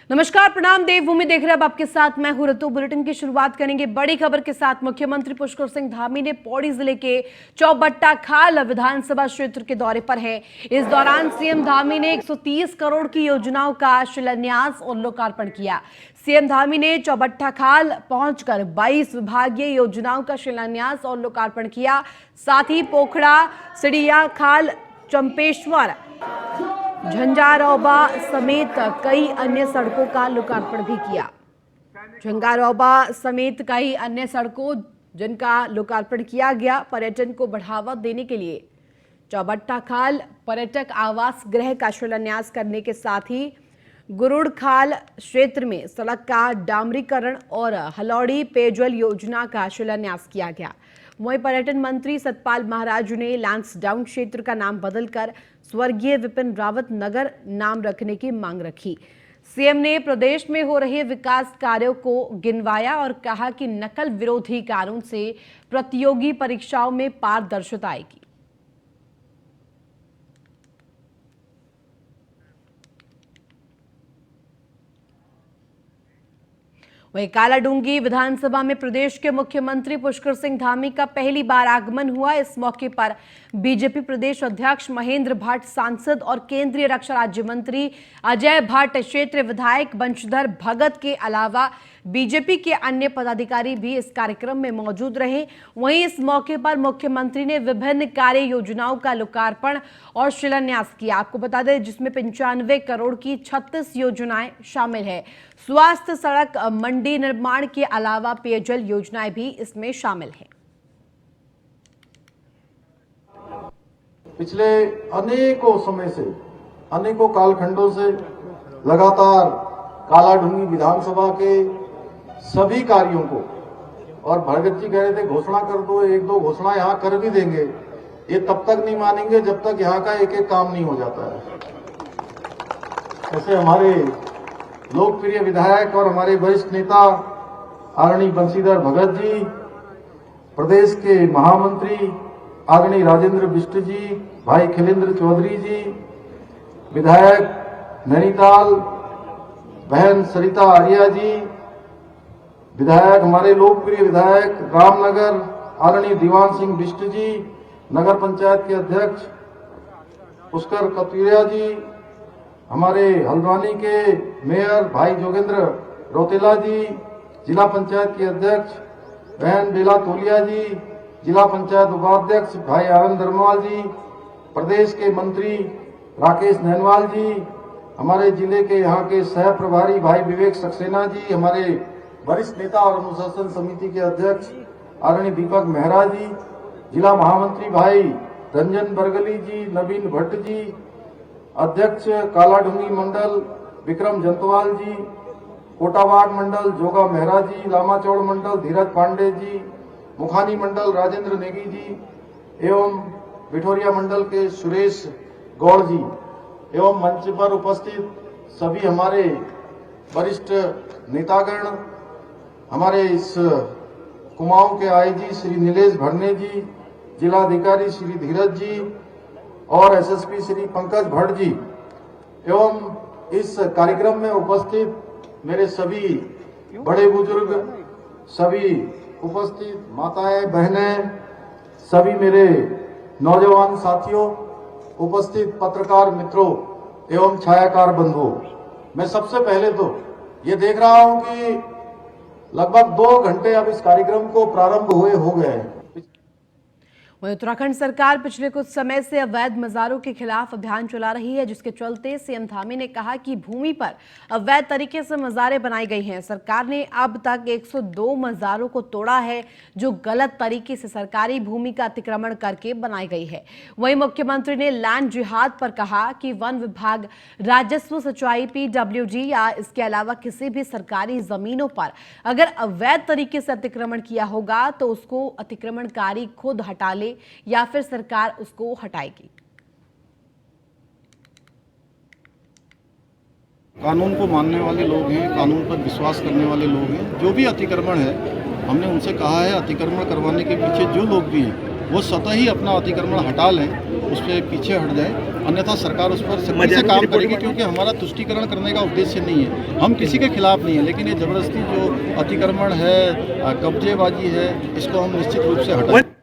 नमस्कार, प्रणाम। देवभूमि देख रहे हैं अब आपके साथ मैं हूं ऋतु। बुलेटिन की शुरुआत करेंगे बड़ी खबर के साथ। मुख्यमंत्री पुष्कर सिंह धामी ने पौड़ी जिले के चौबट्टा खाल विधानसभा क्षेत्र के दौरे पर है। इस दौरान सीएम धामी ने 130 करोड़ की योजनाओं का शिलान्यास और लोकार्पण किया। सीएम धामी ने चौबट्टा खाल पहुंचकर 22 विभागीय योजनाओं का शिलान्यास और लोकार्पण किया। साथ ही पोखड़ा, सिडिया खाल, चंपेश्वर, झंझारौबा समेत कई अन्य सड़कों का लोकार्पण भी किया। झंझारौबा समेत कई अन्य सड़कों जिनका लोकार्पण किया गया। पर्यटन को बढ़ावा देने के लिए चौबट्टा खाल पर्यटक आवास गृह का शिलान्यास करने के साथ ही गुरुड़ खाल क्षेत्र में सड़क का डामरीकरण और हलौड़ी पेयजल योजना का शिलान्यास किया गया। वहीं पर्यटन मंत्री सतपाल महाराज ने लैंसडाउन क्षेत्र का नाम बदलकर स्वर्गीय विपिन रावत नगर नाम रखने की मांग रखी। सीएम ने प्रदेश में हो रहे विकास कार्यों को गिनवाया और कहा कि नकल विरोधी कानून से प्रतियोगी परीक्षाओं में पारदर्शिता आएगी। वहीं कालाडूंगी विधानसभा में प्रदेश के मुख्यमंत्री पुष्कर सिंह धामी का पहली बार आगमन हुआ। इस मौके पर बीजेपी प्रदेश अध्यक्ष महेंद्र भट्ट, सांसद और केंद्रीय रक्षा राज्य मंत्री अजय भट्ट, क्षेत्रीय विधायक बंशीधर भगत के अलावा बीजेपी के अन्य पदाधिकारी भी इस कार्यक्रम में मौजूद रहे। वहीं इस मौके पर मुख्यमंत्री ने विभिन्न कार्य योजनाओं का लोकार्पण और शिलान्यास किया। आपको बता दें जिसमें 95 करोड़ की 36 योजनाएं शामिल है। स्वास्थ्य, सड़क, मंडी निर्माण के अलावा पेयजल योजनाएं भी इसमें शामिल हैं। पिछले अनेकों समय से, अनेकों कालखंडों से लगातार कालाडूंगी विधानसभा के सभी कार्यों को, और भगत जी कह रहे थे घोषणा कर दो, एक दो घोषणा यहाँ कर भी देंगे, ये तब तक नहीं मानेंगे जब तक यहाँ का एक एक काम नहीं हो जाता है। ऐसे हमारे लोकप्रिय विधायक और हमारे वरिष्ठ नेता आदरणीय बंशीधर भगत जी, प्रदेश के महामंत्री आदरणीय राजेंद्र बिष्ट जी, भाई खिलेंद्र चौधरी जी, विधायक नैनीताल बहन सरिता आर्या जी, विधायक हमारे लोकप्रिय विधायक रामनगर आदरणीय दीवान सिंह बिष्ट जी, नगर पंचायत के अध्यक्ष पुष्कर कतुरिया जी, हमारे हल्द्वानी के मेयर भाई जोगेंद्र रोतेला जी, जिला पंचायत के अध्यक्ष बहन बेला तोलिया जी, जिला पंचायत उपाध्यक्ष भाई आनंद धर्मवाल जी, प्रदेश के मंत्री राकेश नैनवाल जी, हमारे जिले के यहाँ के सह प्रभारी भाई विवेक सक्सेना जी, हमारे वरिष्ठ नेता और अनुशासन समिति के अध्यक्ष आदरणीय दीपक मेहरा जी, जिला महामंत्री भाई रंजन बरगली जी, नवीन भट्ट जी, अध्यक्ष कालाडूंगी मंडल विक्रम जंतवाल जी, कोटावाड़ मंडल जोगा मेहरा जी, लामाचौड़ मंडल धीरज पांडे जी, मुखानी मंडल राजेंद्र नेगी जी एवं विठोरिया मंडल के सुरेश गौड़ जी एवं मंच पर उपस्थित सभी हमारे वरिष्ठ नेतागण, हमारे इस कुमाऊं के आईजी श्री नीलेश भरने जी, जिलाधिकारी श्री धीरज जी और एसएसपी श्री पंकज भट्ट जी एवं इस कार्यक्रम में उपस्थित मेरे सभी बड़े बुजुर्ग, सभी उपस्थित माताएं, बहनें, सभी मेरे नौजवान साथियों, उपस्थित पत्रकार मित्रों एवं छायाकार बंधुओं, मैं सबसे पहले तो ये देख रहा हूं कि लगभग 2 घंटे अब इस कार्यक्रम को प्रारंभ हुए हो गए। वहीं उत्तराखंड सरकार पिछले कुछ समय से अवैध मज़ारों के खिलाफ अभियान चला रही है, जिसके चलते सीएम धामी ने कहा कि भूमि पर अवैध तरीके से मज़ारें बनाई गई हैं। सरकार ने अब तक 102 मज़ारों को तोड़ा है, जो गलत तरीके से सरकारी भूमि का अतिक्रमण करके बनाई गई है। वहीं मुख्यमंत्री ने लैंड जिहाद पर कहा कि वन विभाग, राजस्व, सिंचाई, PWD या इसके अलावा किसी भी सरकारी जमीनों पर अगर अवैध तरीके से अतिक्रमण किया होगा तो उसको अतिक्रमणकारी खुद हटा ले या फिर सरकार उसको हटाएगी। कानून को मानने वाले लोग हैं, कानून पर विश्वास करने वाले लोग हैं। जो भी अतिक्रमण है, हमने उनसे कहा है अतिक्रमण करवाने के पीछे जो लोग भी हैं वो स्वतः ही अपना अतिक्रमण हटा लें, उस पर पीछे हट जाए अन्यथा सरकार उस पर सख्ती से काम करेगी, क्योंकि हमारा तुष्टीकरण करने का उद्देश्य नहीं है, हम किसी के खिलाफ नहीं है, लेकिन ये जबरदस्ती जो अतिक्रमण है, कब्जेबाजी है, इसको हम निश्चित रूप से हटाएंगे।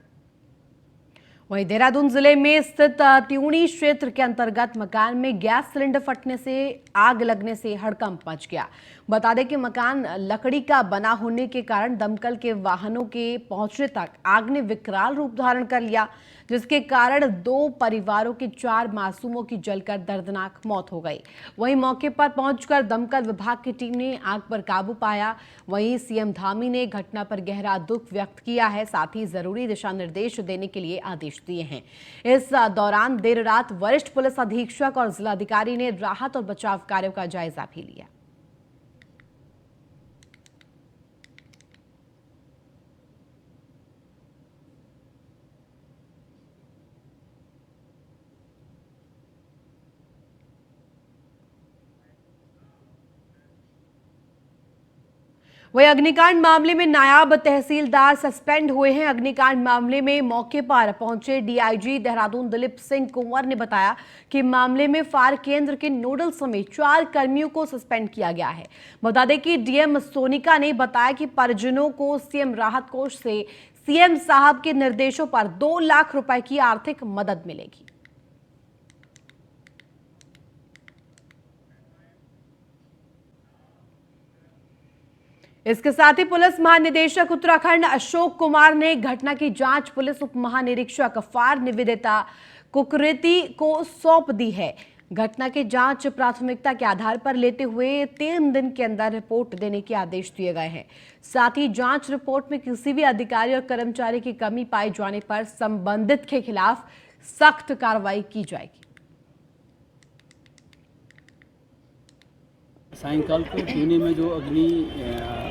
वहीं देहरादून जिले में स्थित त्यूणी क्षेत्र के अंतर्गत मकान में गैस सिलेंडर फटने से आग लगने से हड़कंप मच गया। बता दें कि मकान लकड़ी का बना होने के कारण दमकल के वाहनों के पहुंचने तक आग ने विकराल रूप धारण कर लिया, जिसके कारण 2 परिवारों के 4 मासूमों की जलकर दर्दनाक मौत हो गई। वहीं मौके पर पहुंचकर दमकल विभाग की टीम ने आग पर काबू पाया। वहीं सीएम धामी ने घटना पर गहरा दुख व्यक्त किया है, साथ ही जरूरी दिशा निर्देश देने के लिए आदेश दिए हैं। इस दौरान देर रात वरिष्ठ पुलिस अधीक्षक और जिलाधिकारी ने राहत और बचाव कार्यों का जायजा भी लिया। वहीं अग्निकांड मामले में नायब तहसीलदार सस्पेंड हुए हैं। अग्निकांड मामले में मौके पर पहुंचे डीआईजी देहरादून दिलीप सिंह कुंवर ने बताया कि मामले में फायर केंद्र के नोडल समेत 4 कर्मियों को सस्पेंड किया गया है। बता दें कि डीएम सोनिका ने बताया कि परिजनों को सीएम राहत कोष से सीएम साहब के निर्देशों पर 2 लाख रुपए की आर्थिक मदद मिलेगी। इसके साथ ही पुलिस महानिदेशक उत्तराखंड अशोक कुमार ने घटना की जांच पुलिस उप महानिरीक्षक फायर निवेदिता कुकरेती को सौंप दी है। घटना की जांच प्राथमिकता के आधार पर लेते हुए 3 दिन के अंदर रिपोर्ट देने के आदेश दिए गए हैं। साथ ही जांच रिपोर्ट में किसी भी अधिकारी और कर्मचारी की कमी पाए जाने पर संबंधित के खिलाफ सख्त कार्रवाई की जाएगी। सायंकाल को ट्यूनी में जो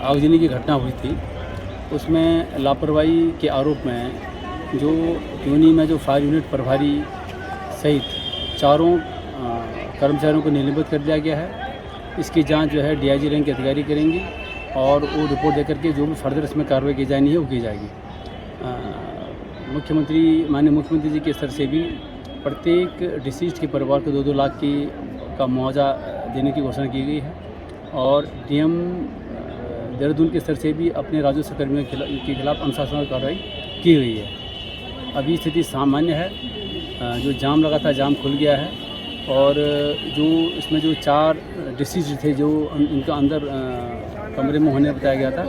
आगजनी की घटना हुई थी, उसमें लापरवाही के आरोप में जो ट्यूनी में जो फायर यूनिट प्रभारी सहित 4 कर्मचारियों को निलंबित कर दिया गया है। इसकी जांच जो है डीआईजी रैंक के अधिकारी करेंगे और वो रिपोर्ट देकर के जो भी फर्दर इसमें कार्रवाई की जानी है वो की जाएगी। माननीय मुख्यमंत्री जी के स्तर से भी प्रत्येक डिसीज के परिवार को 2-2 लाख का मुआवजा देने की घोषणा की गई है और डीएम देहरादून के स्तर से भी अपने राजस्व कर्मियों के खिलाफ अनुशासनात्मक कार्रवाई की गई है। अभी स्थिति सामान्य है। जो जाम लगा था जाम खुल गया है और जो इसमें जो 4 डिसीज थे जो उनका अंदर कमरे में होने बताया गया था,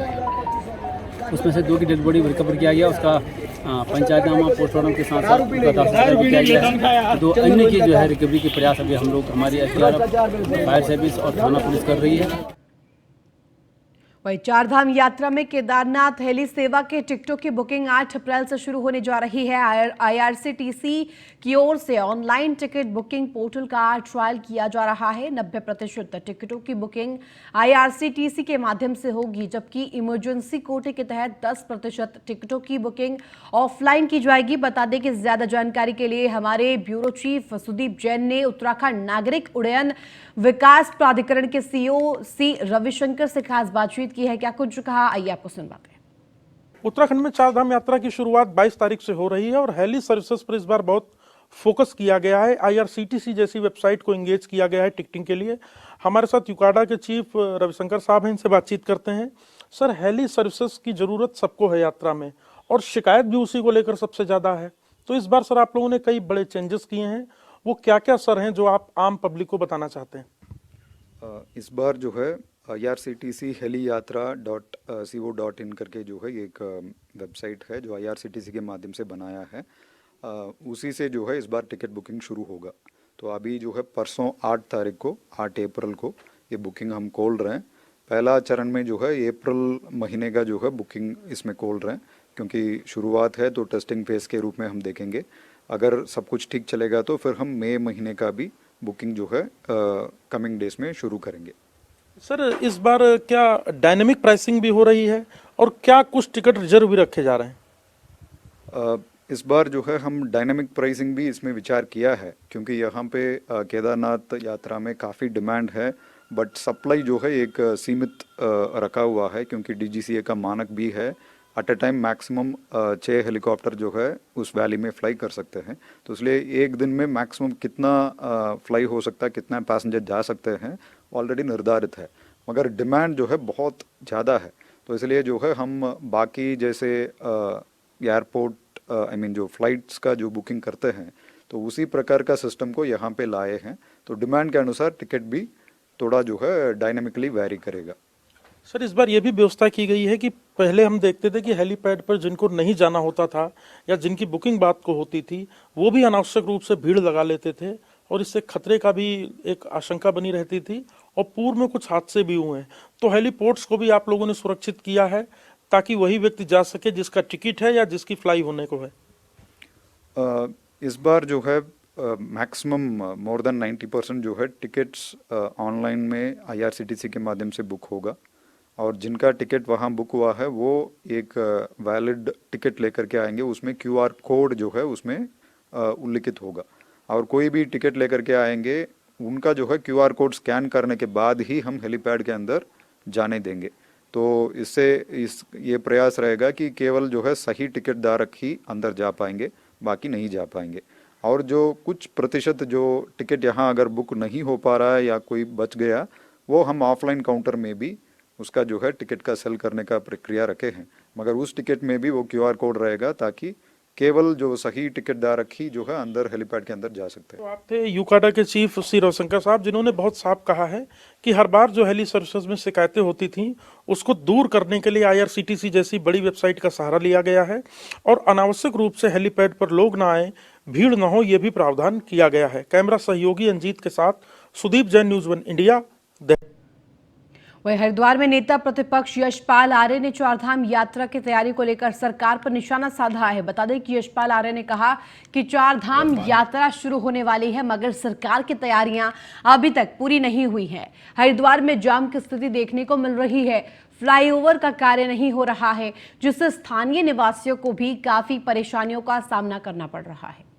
उसमें से 2 की डेड बॉडी रिकवर किया गया। उसका पंचायतनामा पोस्टमार्टम के साथ साथ किया गया है। 2 अन्य की जो है रिकवरी के प्रयास अभी हम लोग हमारी फायर सर्विस और थाना पुलिस कर रही है। वहीं 4 धाम यात्रा में केदारनाथ हेली सेवा के टिकटों की बुकिंग 8 अप्रैल से शुरू होने जा रही है। आईआरसीटीसी की ओर से ऑनलाइन टिकट बुकिंग पोर्टल का ट्रायल किया जा रहा है। 90% टिकटों की बुकिंग आईआरसीटीसी के माध्यम से होगी, जबकि इमरजेंसी कोटे के तहत 10% टिकटों की बुकिंग ऑफलाइन की जाएगी। बता दें कि ज्यादा जानकारी के लिए हमारे ब्यूरो चीफ सुदीप जैन ने उत्तराखंड नागरिक उड्डयन विकास प्राधिकरण के सीईओ सी रविशंकर से खास बातचीत की है। क्या कुछ कहा, आइए आपको सुनवाते हैं। उत्तराखंड में 4 धाम यात्रा की शुरुआत 22 तारीख से हो रही है और हेली सर्विसेज पर इस बार बहुत फोकस किया गया है। आईआरसीटीसी जैसी वेबसाइट को एंगेज किया गया है टिकटिंग के लिए। हमारे साथ यूकाडा के चीफ रविशंकर साहब हैं, इनसे बातचीत करते हैं। सर, हेली सर्विसेज की जरूरत सबको है यात्रा में और शिकायत भी उसी को लेकर सबसे ज्यादा है, तो इस बार सर आप लोगों ने कई बड़े चेंजेस किए हैं, वो क्या क्या सर हैं जो आप आम पब्लिक को बताना चाहते हैं? इस बार जो है IRCTC heliyatra.co.in करके जो है एक वेबसाइट है जो IRCTC के माध्यम से बनाया है। उसी से जो है इस बार टिकट बुकिंग शुरू होगा। तो अभी जो है परसों 8 अप्रैल को ये बुकिंग हम खोल रहे हैं। पहला चरण में जो है अप्रैल महीने का जो है बुकिंग इसमें खोल रहे हैं, क्योंकि शुरुआत है तो टेस्टिंग फेज के रूप में हम देखेंगे। अगर सब कुछ ठीक चलेगा तो फिर हम मई महीने का भी बुकिंग जो है कमिंग डेज में शुरू करेंगे। सर, इस बार क्या डायनेमिक प्राइसिंग भी हो रही है और क्या कुछ टिकट रिजर्व भी रखे जा रहे हैं? इस बार जो है हम डायनेमिक प्राइसिंग भी इसमें विचार किया है, क्योंकि यहाँ पे केदारनाथ यात्रा में काफ़ी डिमांड है, बट सप्लाई जो है एक सीमित रखा हुआ है, क्योंकि DGCA का मानक भी है at a time maximum 6 helicopter जो है उस वैली में फ्लाई कर सकते हैं। तो इसलिए एक दिन में मैक्सिमम कितना फ्लाई हो सकता है, कितना पैसेंजर जा सकते हैं, ऑलरेडी निर्धारित है। मगर डिमांड जो है बहुत ज़्यादा है, तो इसलिए जो है हम बाकी जैसे एयरपोर्ट जो फ्लाइट्स का जो बुकिंग करते हैं, तो उसी प्रकार का सिस्टम को यहाँ पे लाए हैं। तो डिमांड के अनुसार टिकट भी थोड़ा जो है डायनामिकली वैरी करेगा। सर, इस बार ये भी व्यवस्था की गई है कि पहले हम देखते थे कि हेलीपैड पर जिनको नहीं जाना होता था या जिनकी बुकिंग बात को होती थी, वो भी अनावश्यक रूप से भीड़ लगा लेते थे और इससे खतरे का भी एक आशंका बनी रहती थी और पूर्व में कुछ हादसे भी हुए हैं। तो हेलीपोर्ट्स को भी आप लोगों ने सुरक्षित किया है ताकि वही व्यक्ति जा सके जिसका टिकट है या जिसकी फ्लाई होने को है। इस बार जो है मैक्सिमम मोर देन 90% जो है टिकट्स ऑनलाइन में IRCTC के माध्यम से बुक होगा, और जिनका टिकट वहाँ बुक हुआ है वो एक वैलिड टिकट लेकर के आएंगे। उसमें QR कोड जो है उसमें उल्लिखित होगा, और कोई भी टिकट लेकर के आएंगे उनका जो है QR कोड स्कैन करने के बाद ही हम हेलीपैड के अंदर जाने देंगे। तो इससे ये प्रयास रहेगा कि केवल जो है सही टिकट धारक ही अंदर जा पाएंगे, बाकी नहीं जा पाएंगे। और जो कुछ प्रतिशत जो टिकट यहाँ अगर बुक नहीं हो पा रहा है या कोई बच गया, वो हम ऑफलाइन काउंटर में भी उसका जो है टिकट का सेल करने का प्रक्रिया रखे हैं। मगर उस टिकट में भी वो QR कोड रहेगा ताकि केवल जो सही टिकट धारक ही जो है अंदर हेलीपैड के अंदर जा सकते हैं। तो आप थे यूकाडा के चीफ श्री रविशंकर साहब, जिन्होंने बहुत साफ कहा है कि हर बार जो हेली सर्विसेज में शिकायतें होती थी उसको दूर करने के लिए IRCTC जैसी बड़ी वेबसाइट का सहारा लिया गया है और अनावश्यक रूप से हेलीपैड पर लोग ना आए, भीड़ न हो, ये भी प्रावधान किया गया है। कैमरा सहयोगी अंजीत के साथ सुदीप जैन, न्यूज़ 1 इंडिया। वहीं हरिद्वार में नेता प्रतिपक्ष यशपाल आर्य ने चारधाम यात्रा की तैयारी को लेकर सरकार पर निशाना साधा है। बता दें कि यशपाल आर्य ने कहा कि चारधाम यात्रा शुरू होने वाली है, मगर सरकार की तैयारियां अभी तक पूरी नहीं हुई हैं। हरिद्वार में जाम की स्थिति देखने को मिल रही है, फ्लाईओवर का कार्य नहीं हो रहा है, जिससे स्थानीय निवासियों को भी काफी परेशानियों का सामना करना पड़ रहा है।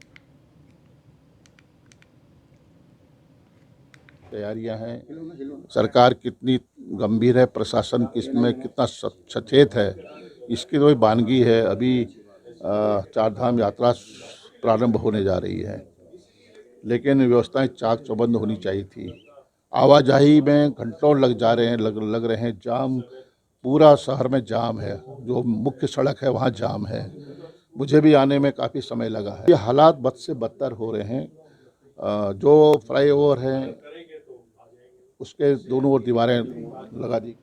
तैयारियां हैं, सरकार कितनी गंभीर है, प्रशासन किसमें कितना सचेत है, इसकी तो वानगी है। अभी चारधाम यात्रा प्रारंभ होने जा रही है, लेकिन व्यवस्थाएं चाक चौबंद होनी चाहिए थी। आवाजाही में घंटों लग रहे हैं, जाम पूरा शहर में जाम है, जो मुख्य सड़क है वहाँ जाम है। मुझे भी आने में काफ़ी समय लगा है। ये हालात बद से बदतर हो रहे हैं। जो फ्लाईओवर हैं उसके दोनों ओर दीवारें लगा दी।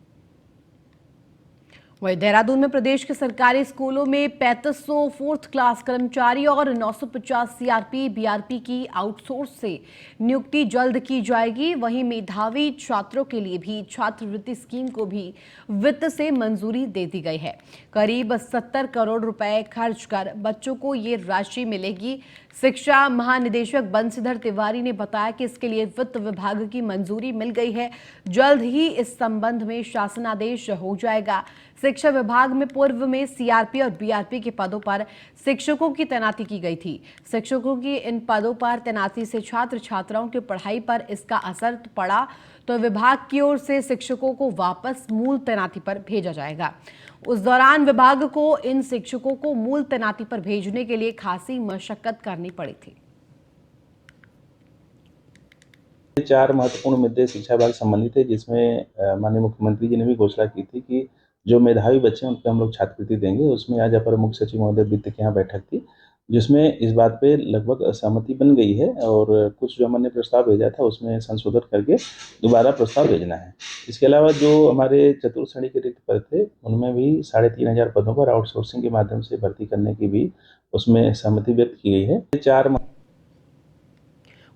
वहीं देहरादून में प्रदेश के सरकारी स्कूलों में 3500 फोर्थ क्लास कर्मचारी और 950 CRP BRP की आउटसोर्स से नियुक्ति जल्द की जाएगी। वहीं मेधावी छात्रों के लिए भी छात्रवृत्ति स्कीम को भी वित्त से मंजूरी दे दी गई है। करीब 70 करोड़ रुपए खर्च कर बच्चों को ये राशि मिलेगी। शिक्षा महानिदेशक बंशीधर तिवारी ने बताया कि इसके लिए वित्त विभाग की मंजूरी मिल गई है। जल्द ही इस संबंध में शासनादेश हो जाएगा। शिक्षा विभाग में पूर्व में CRP और BRP के पदों पर शिक्षकों की तैनाती की गई थी। शिक्षकों की इन पदों पर तैनाती से छात्र छात्राओं की पढ़ाई पर इसका असर पड़ा, तो विभाग की ओर से शिक्षकों को वापस मूल तैनाती पर भेजा जाएगा। उस दौरान विभाग को इन शिक्षकों को मूल तैनाती पर भेजने के लिए खासी मशक्कत करनी पड़ी थी। 4 महत्वपूर्ण मुद्दे शिक्षा विभाग संबंधित है, जिसमें माननीय मुख्यमंत्री जी ने भी घोषणा की थी कि जो मेधावी बच्चे हैं उन पर हम लोग छात्रवृत्ति देंगे। उसमें आज अपर मुख्य सचिव महोदय वित्त के यहाँ बैठक थी, जिसमें इस बात पे लगभग सहमति बन गई है और कुछ जो हमने प्रस्ताव भेजा था उसमें संशोधन करके दोबारा प्रस्ताव भेजना है। इसके अलावा जो हमारे चतुर्थ श्रेणी के रिक्त पद थे उनमें भी 3500 पदों पर आउटसोर्सिंग के माध्यम से भर्ती करने की भी उसमें सहमति व्यक्त की गई है। 4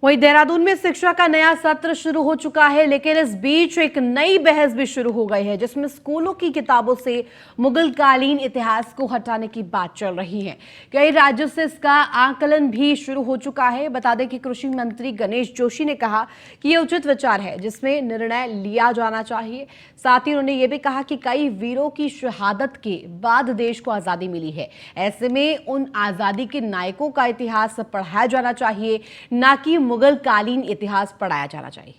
वहीं देहरादून में शिक्षा का नया सत्र शुरू हो चुका है, लेकिन इस बीच एक नई बहस भी शुरू हो गई है, जिसमें स्कूलों की किताबों से मुगल कालीन इतिहास को हटाने की बात चल रही है। कई राज्यों से इसका आकलन भी शुरू हो चुका है। बता दें कि कृषि मंत्री गणेश जोशी ने कहा कि यह उचित विचार है जिसमें निर्णय लिया जाना चाहिए। साथ ही उन्होंने ये भी कहा कि कई वीरों की शहादत के बाद देश को आजादी मिली है, ऐसे में उन आजादी के नायकों का इतिहास पढ़ाया जाना चाहिए, न कि मुगल कालीन इतिहास पढ़ाया जाना चाहिए।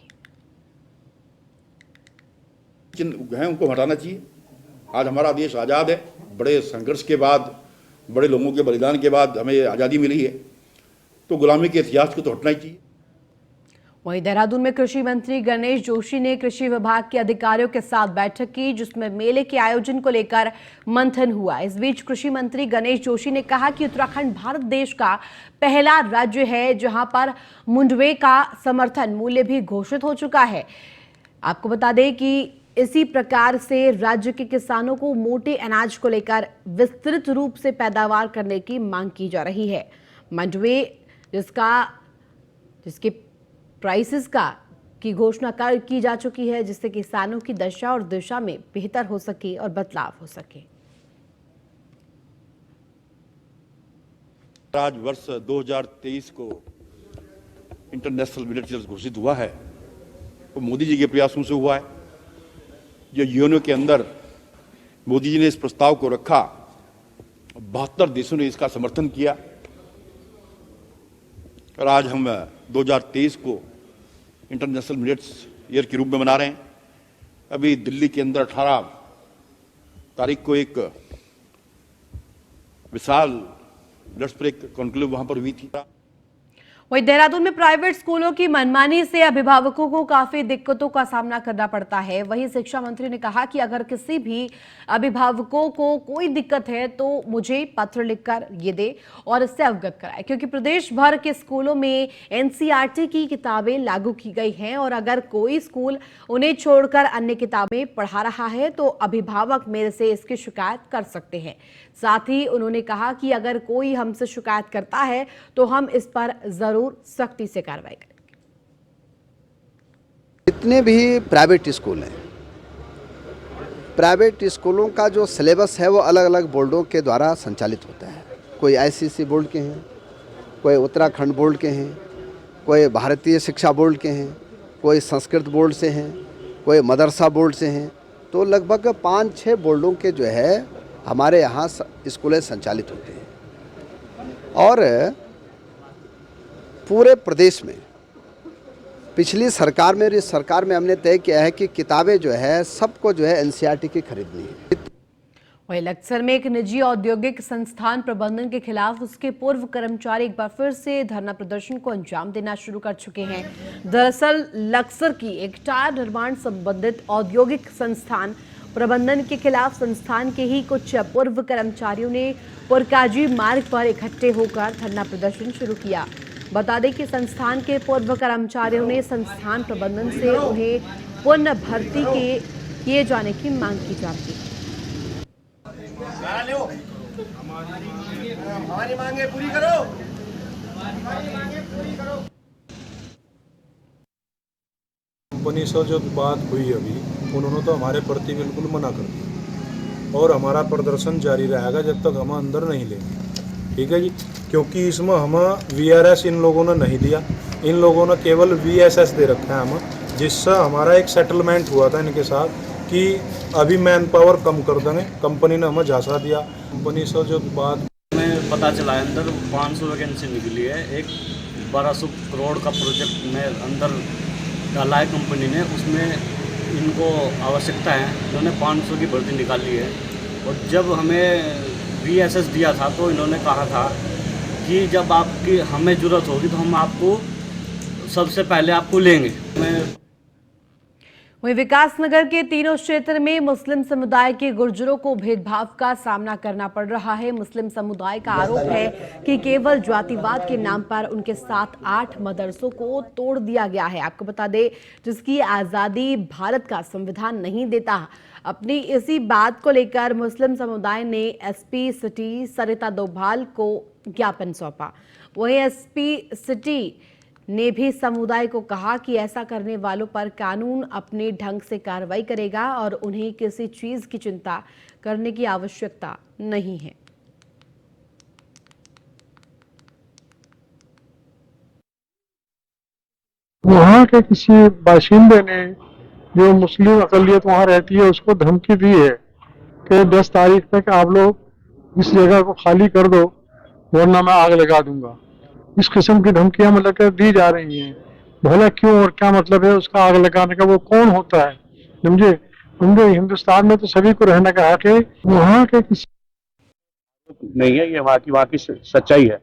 चिन्ह हैं उनको हटाना चाहिए। आज हमारा देश आज़ाद है, बड़े संघर्ष के बाद, बड़े लोगों के बलिदान के बाद हमें आज़ादी मिली है, तो गुलामी के इतिहास को तो हटना ही चाहिए। वहीं देहरादून में कृषि मंत्री गणेश जोशी ने कृषि विभाग के अधिकारियों के साथ बैठक की, जिसमें मेले के आयोजन को लेकर मंथन हुआ। इस बीच कृषि मंत्री गणेश जोशी ने कहा कि उत्तराखंड भारत देश का पहला राज्य है जहां पर मुंडवे का समर्थन मूल्य भी घोषित हो चुका है। आपको बता दें कि इसी प्रकार से राज्य के किसानों को मोटे अनाज को लेकर विस्तृत रूप से पैदावार करने की मांग की जा रही है। मंडवे जिसके प्राइसेस की घोषणा की जा चुकी है, जिससे किसानों की दशा और दिशा में बेहतर हो सके और बदलाव हो सके। आज वर्ष 2023 को इंटरनेशनल मिलेट ईयर घोषित हुआ है, वो मोदी जी के प्रयासों से हुआ है। जो यूएनओ के अंदर मोदी जी ने इस प्रस्ताव को रखा, 72 देशों ने इसका समर्थन किया और आज हम 2023 को इंटरनेशनल मिलेट्स ईयर के रूप में मना रहे हैं। अभी दिल्ली के अंदर 18 तारीख को एक विशाल मिलेट्स पर एक कॉन्क्लेव वहां पर हुई थी। वहीं देहरादून में प्राइवेट स्कूलों की मनमानी से अभिभावकों को काफी दिक्कतों का सामना करना पड़ता है। वहीं शिक्षा मंत्री ने कहा कि अगर किसी भी अभिभावकों को कोई दिक्कत है तो मुझे पत्र लिखकर ये दे और इससे अवगत कराए, क्योंकि प्रदेश भर के स्कूलों में एनसीईआरटी की किताबें लागू की गई हैं और अगर कोई स्कूल उन्हें छोड़कर अन्य किताबें पढ़ा रहा है तो अभिभावक मेरे से इसकी शिकायत कर सकते हैं। साथ ही उन्होंने कहा कि अगर कोई हमसे शिकायत करता है तो हम इस पर जरूर सख्ती से कार्रवाई करेंगे। जितने भी प्राइवेट स्कूल हैं, प्राइवेट स्कूलों का जो सिलेबस है वो अलग अलग बोर्डों के द्वारा संचालित होता है। कोई आईसीएसई बोर्ड के हैं, कोई उत्तराखंड बोर्ड के हैं, कोई भारतीय शिक्षा बोर्ड के हैं, कोई संस्कृत बोर्ड से हैं, कोई मदरसा बोर्ड से हैं। तो लगभग 5-6 बोर्डों के जो है हमारे यहाँ स्कूलें संचालित होते हैं और पूरे प्रदेश में पिछली सरकार में और इस सरकार में हमने तय किया है कि किताबें जो है सबको जो है एनसीईआरटी की खरीदनी है। वहीं लक्सर में एक निजी औद्योगिक संस्थान प्रबंधन के खिलाफ उसके पूर्व कर्मचारी एक बार फिर से धरना प्रदर्शन को अंजाम देना शुरू कर चुके हैं। दरअसल लक्सर की एक टायर निर्माण संबंधित औद्योगिक संस्थान प्रबंधन के खिलाफ संस्थान के ही कुछ पूर्व कर्मचारियों ने पुरकाजी मार्ग पर इकट्ठे होकर धरना प्रदर्शन शुरू किया। बता दें कि संस्थान के पूर्व कर्मचारियों ने संस्थान प्रबंधन से उन्हें पुनः भर्ती किए जाने की मांग की जाती है। हमारी मांगे पूरी करो। कंपनी से जो बात हुई अभी, उन्होंने तो हमारे प्रति बिल्कुल मना कर दिया और हमारा प्रदर्शन जारी रहेगा जब तक हम अंदर नहीं लेंगे। ठीक है जी, क्योंकि इसमें हम वीआरएस इन लोगों ने नहीं दिया, इन लोगों ने केवल वीएसएस दे रखा है हम, जिससे हमारा एक सेटलमेंट हुआ था इनके साथ कि अभी मैन पावर कम कर देंगे। कंपनी ने हमें झांसा दिया। कंपनी से जो बात में पता चला है अंदर 500 वैकेंसी निकली है। एक 1200 करोड़ का प्रोजेक्ट में अंदर डाला है कंपनी ने, उसमें इनको आवश्यकता है, इन्होंने 500 की भर्ती निकाली है। और जब हमें वीएसएस दिया था तो इन्होंने कहा था कि जब आपकी हमें ज़रूरत होगी तो हम आपको सबसे पहले आपको लेंगे। वहीं विकासनगर के तीनों क्षेत्र में मुस्लिम समुदाय के गुर्जरों को भेदभाव का सामना करना पड़ रहा है। मुस्लिम समुदाय का आरोप है कि केवल जातिवाद के नाम पर उनके 7-8 मदरसों को तोड़ दिया गया है। आपको बता दें, जिसकी आज़ादी भारत का संविधान नहीं देता। अपनी इसी बात को लेकर मुस्लिम समुदाय ने एसपी सिटी सरिता दोभाल को ज्ञापन सौंपा। वहीं एसपी सिटी ने भी समुदाय को कहा कि ऐसा करने वालों पर कानून अपने ढंग से कार्रवाई करेगा और उन्हें किसी चीज की चिंता करने की आवश्यकता नहीं है। वहाँ के किसी बाशिंदे ने जो मुस्लिम अकलियत वहाँ रहती है उसको धमकी दी है कि 10 तारीख तक आप लोग इस जगह को खाली कर दो वरना मैं आग लगा दूंगा। इस किस्म की धमकियां मतलब दी जा रही हैं। भला क्यों और क्या मतलब है उसका आग लगाने का? वो कौन होता है? समझे, हिंदुस्तान में तो सभी को रहने का हक है। वहाँ के किसी नहीं है, ये वहाँ की सच्चाई है।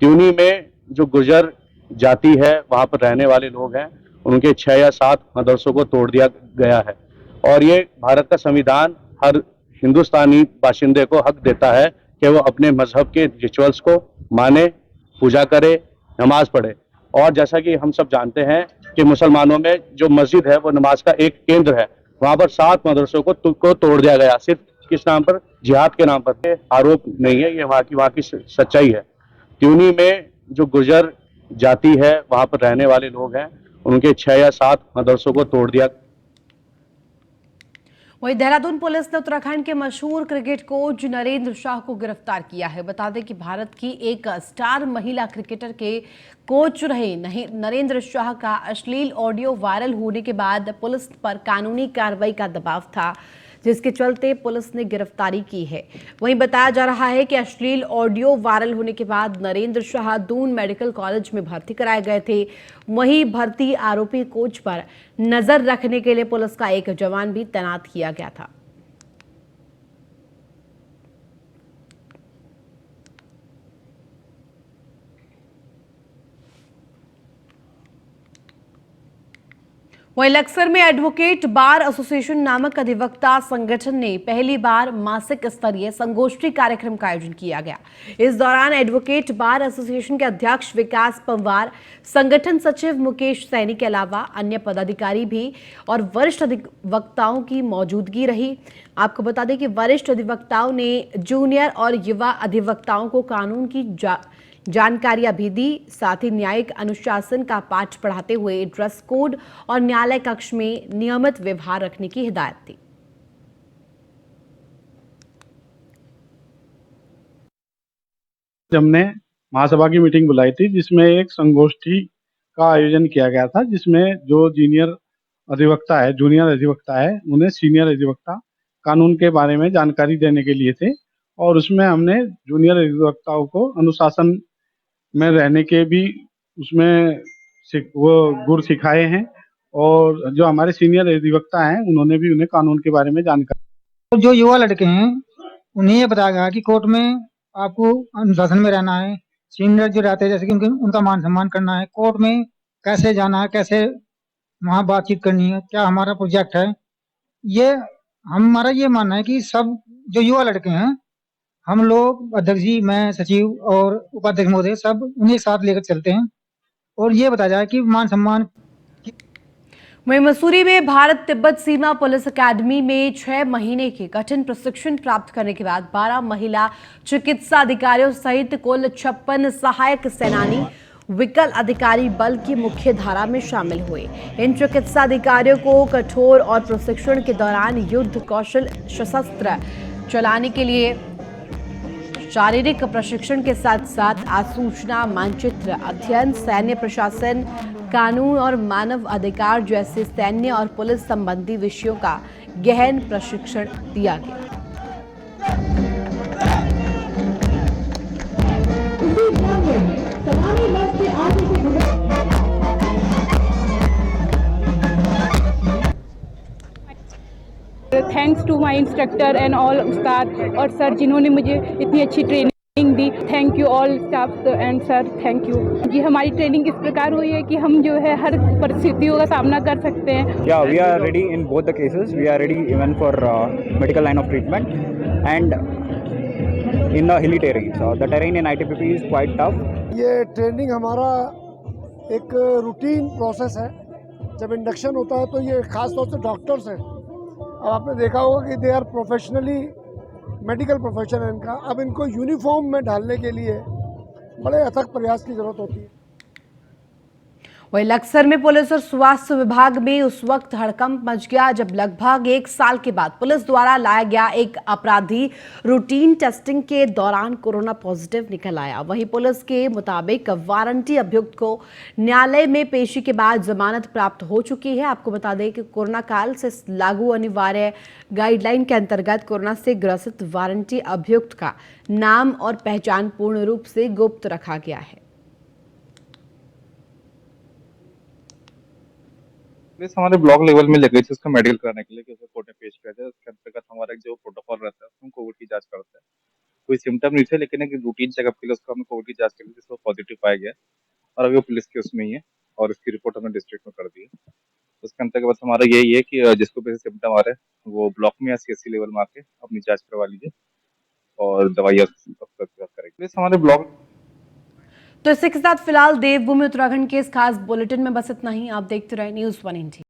त्यूनी में जो गुर्जर जाति है, वहाँ पर रहने वाले लोग हैं, उनके 6 या 7 मदरसों को तोड़ दिया गया है। और ये भारत का संविधान हर हिंदुस्तानी बाशिंदे को हक देता है कि वो अपने मजहब के रिचुअल्स को माने, पूजा करे, नमाज पढ़े। और जैसा कि हम सब जानते हैं कि मुसलमानों में जो मस्जिद है वो नमाज का एक केंद्र है, वहां पर 7 मदरसों को तोड़ दिया गया, सिर्फ किस नाम पर? जिहाद के नाम पर। आरोप नहीं है, ये वहाँ की सच्चाई है। त्यूनी में जो गुर्जर जाति है, वहां पर रहने वाले लोग हैं, उनके 6 या 7 मदरसों को तोड़ दिया। वहीं देहरादून पुलिस ने उत्तराखंड के मशहूर क्रिकेट कोच नरेंद्र शाह को गिरफ्तार किया है। बता दें कि भारत की एक स्टार महिला क्रिकेटर के कोच रहे नरेंद्र शाह का अश्लील ऑडियो वायरल होने के बाद पुलिस पर कानूनी कार्रवाई का दबाव था, जिसके चलते पुलिस ने गिरफ्तारी की है। वहीं बताया जा रहा है कि अश्लील ऑडियो वायरल होने के बाद नरेंद्र शाह दून मेडिकल कॉलेज में भर्ती कराए गए थे। वहीं भर्ती आरोपी कोच पर नजर रखने के लिए पुलिस का एक जवान भी तैनात किया गया था। वहीं लक्सर में एडवोकेट बार एसोसिएशन नामक अधिवक्ता संगठन ने पहली बार मासिक स्तरीय संगोष्ठी कार्यक्रम का आयोजन किया गया। इस दौरान एडवोकेट बार एसोसिएशन के अध्यक्ष विकास पंवार, संगठन सचिव मुकेश सैनी के अलावा अन्य पदाधिकारी भी और वरिष्ठ अधिवक्ताओं की मौजूदगी रही। आपको बता दें कि वरिष्ठ अधिवक्ताओं ने जूनियर और युवा अधिवक्ताओं को कानून की जानकारियां भी दी। साथ ही न्यायिक अनुशासन का पाठ पढ़ाते हुए ड्रेस कोड और न्यायालय कक्ष में नियमित व्यवहार रखने की हिदायत दी। हमने महासभा की मीटिंग बुलाई थी, जिसमें एक संगोष्ठी का आयोजन किया गया था, जिसमें जो जूनियर अधिवक्ता है उन्हें सीनियर अधिवक्ता कानून के बारे में जानकारी देने के लिए थे। और उसमें हमने जूनियर अधिवक्ताओं को अनुशासन में रहने के भी उसमें वो गुर सिखाए हैं, और जो हमारे सीनियर अधिवक्ता हैं उन्होंने भी उन्हें कानून के बारे में जानकारी। तो जो युवा लड़के हैं उन्हें ये बताया गया कि कोर्ट में आपको अनुशासन में रहना है। सीनियर जो रहते हैं जैसे कि उनका मान सम्मान करना है, कोर्ट में कैसे जाना है, कैसे वहाँ बातचीत करनी है, क्या हमारा प्रोजेक्ट है। ये हमारा ये मानना है कि सब जो युवा लड़के हैं, हम लोग अध्यक्ष जी, मैं, सचिव और उपाध्यक्ष महोदय सब उन्हें साथ लेकर चलते हैं और ये बताया जाए कि मान सम्मान। वहीं मसूरी में भारत तिब्बत सीमा पुलिस अकादमी में 6 महीने के कठिन प्रशिक्षण प्राप्त करने के बाद 12 महिला चिकित्सा अधिकारियों सहित कुल 56 सहायक सेनानी विकल अधिकारी बल की मुख्य धारा में शामिल हुए। इन चिकित्सा अधिकारियों को कठोर और प्रशिक्षण के दौरान युद्ध कौशल, सशस्त्र चलाने के लिए शारीरिक प्रशिक्षण के साथ साथ आसूचना, मानचित्र अध्ययन, सैन्य प्रशासन, कानून और मानव अधिकार जैसे सैन्य और पुलिस संबंधी विषयों का गहन प्रशिक्षण दिया गया। Thanks to my instructor and all उस्ताद और सर जिन्होंने मुझे इतनी अच्छी ट्रेनिंग दी। Thank you all staff and sir, thank you जी। हमारी ट्रेनिंग इस प्रकार हुई है कि हम जो है हर परिस्थितियों का सामना कर सकते हैं। या we are ready in both the cases, we are ready even for medical line of treatment and in the hilly terrain, so the terrain in ITBP is quite tough. ये ट्रेनिंग हमारा एक रूटीन प्रोसेस है। जब induction होता है तो ये खास तौर से डॉक्टर्स हैं, अब आपने देखा होगा कि they are professionally, medical profession है इनका। अब इनको यूनिफॉर्म में ढालने के लिए बड़े अथक प्रयास की जरूरत होती है। वहीं लक्सर में पुलिस और स्वास्थ्य विभाग में उस वक्त हड़कंप मच गया जब लगभग 1 साल के बाद पुलिस द्वारा लाया गया एक अपराधी रूटीन टेस्टिंग के दौरान कोरोना पॉजिटिव निकल आया। वहीं पुलिस के मुताबिक वारंटी अभियुक्त को न्यायालय में पेशी के बाद जमानत प्राप्त हो चुकी है। आपको बता दें कि कोरोना काल से लागू अनिवार्य गाइडलाइन के अंतर्गत कोरोना से ग्रसित वारंटी अभियुक्त का नाम और पहचान पूर्ण रूप से गुप्त रखा गया है। हमारे ब्लॉक लेवल में लगे थे उसका मेडिकल कराने के लिए कि उसे कोर्ट में पेश किया जाए। उसके अंतर्गत हमारा जो प्रोटोकॉल रहता है उसमें कोविड की जांच करते हैं। कोई सिम्टम नहीं थे, लेकिन एक रूटीन चेकअप के लिए उसको हमने कोविड की जांच करी जिसको पॉजिटिव पाया गया है और अभी वो पुलिस के उसमें ही है और इसकी रिपोर्ट हमने डिस्ट्रिक्ट में कर दी है। उसके अंतर्गत हमारा यही है कि जिसको भी सिम्टम आ रहे हैं वो ब्लॉक में या CSC लेवल में आके अपनी जांच करवा लीजिए और दवाइयाँ करेंगे। पुलिस हमारे ब्लॉक तो इसी के साथ फिलहाल देवभूमि उत्तराखंड के इस खास बुलेटिन में बस इतना ही। आप देखते रहे News 1 इंडिया।